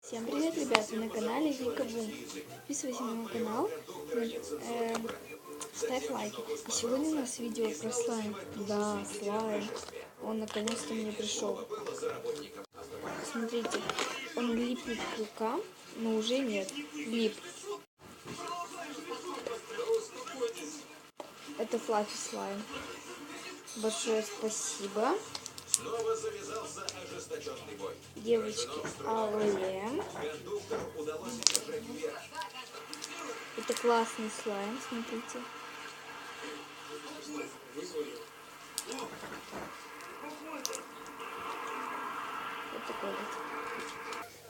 Всем привет, ребята, на канале Вика Бум. Подписывайся на мой канал, ставь лайки. И сегодня у нас видео про слайм. Да, слайм. Он наконец-то мне пришел. Смотрите, он липнет к рукам, но уже нет, лип. Это флаффи слайм. Большое спасибо. Снова завязался ожесточенный бой. Девочки, алле. Удалось держать вверх. Это классный слайм, смотрите. Вот такой вот.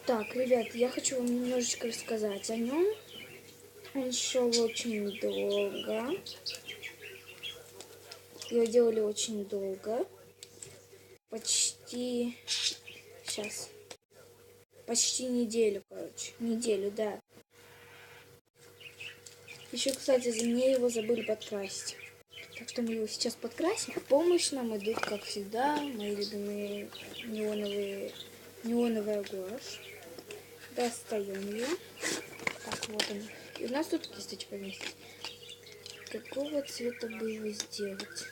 Так, ребят, я хочу вам немножечко рассказать о нем. Он шел очень долго. Его делали очень долго. Почти неделю, короче. Неделю, да. Еще, кстати, за мне его забыли подкрасить. Так что мы его сейчас подкрасим. В помощь нам идут, как всегда, мои любимые неоновая гуашь. Достаем ее. Так, вот он. И у нас тут кисточка есть. Какого цвета бы его сделать?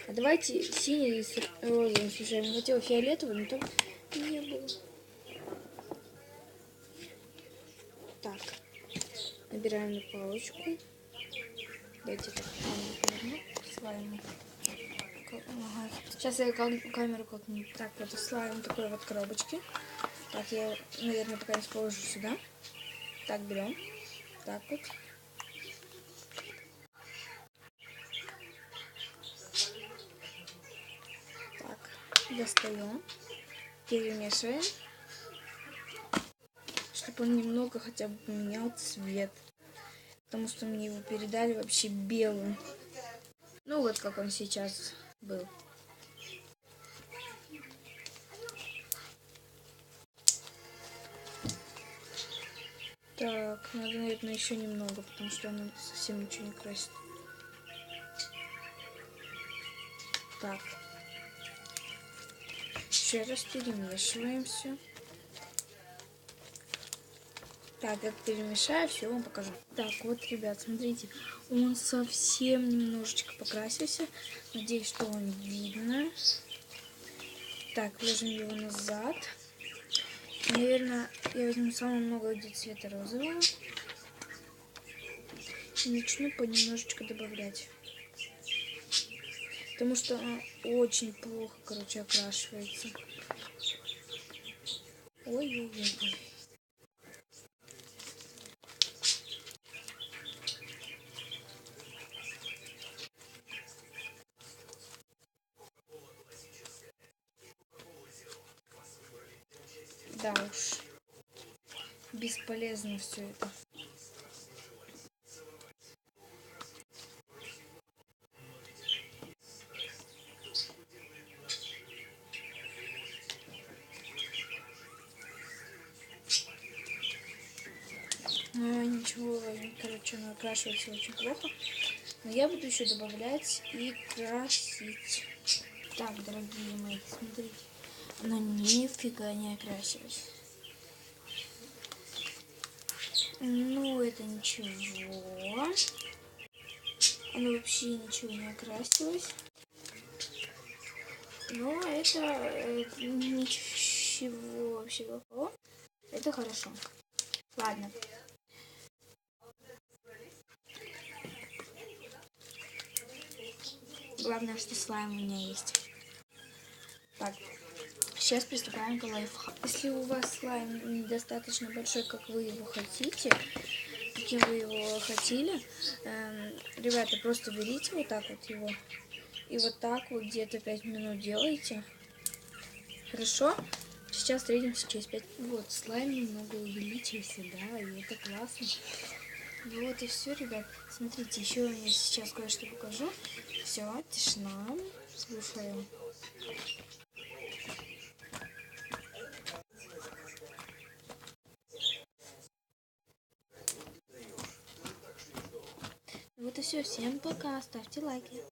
А давайте синий с розовым смешаем. Я хотела фиолетовый, но там не было. Так. Набираем на палочку. Дайте так слайм. Ага. Сейчас я камеру как-нибудь. Так, это слайм такой вот коробочки. Так, я, наверное, пока не положу сюда. Так, берем. Так вот. Так, достаем. Перемешиваем. Чтобы он немного хотя бы поменял цвет. Потому что мне его передали вообще белым. Ну вот как он сейчас был. Так, надо, наверное, еще немного, потому что она совсем ничего не красит. Так. Еще раз перемешиваем все. Так, как перемешаю, все вам покажу. Так, вот, ребят, смотрите, он совсем немножечко покрасился. Надеюсь, что вам видно. Так, ложим его назад. Наверное, я возьму самое много где цвета розового. И начну понемножечко добавлять. Потому что он очень плохо, короче, окрашивается. Ой-ой-ой. Да уж, бесполезно все это. Ничего, короче, она окрашивается очень плохо. Но я буду еще добавлять и красить. Так, дорогие мои, смотрите. Она нифига не окрасилась. Ну, это ничего. Она вообще ничего не окрасилась. Но это ничего вообще плохого. Это хорошо. Ладно. Главное, что слайм у меня есть. Так, сейчас приступаем к лайфхаку. Если у вас слайм недостаточно большой, как вы его хотите, каким вы его хотели, ребята, просто берите вот так вот его и вот так вот где-то 5 минут делайте. Хорошо? Сейчас встретимся через 5 минут. Вот, слайм немного увеличился, да, и это классно. Вот и все, ребят. Смотрите, еще я сейчас кое-что покажу. Все, тишина. Слушаем. Вот и все. Всем пока. Ставьте лайки.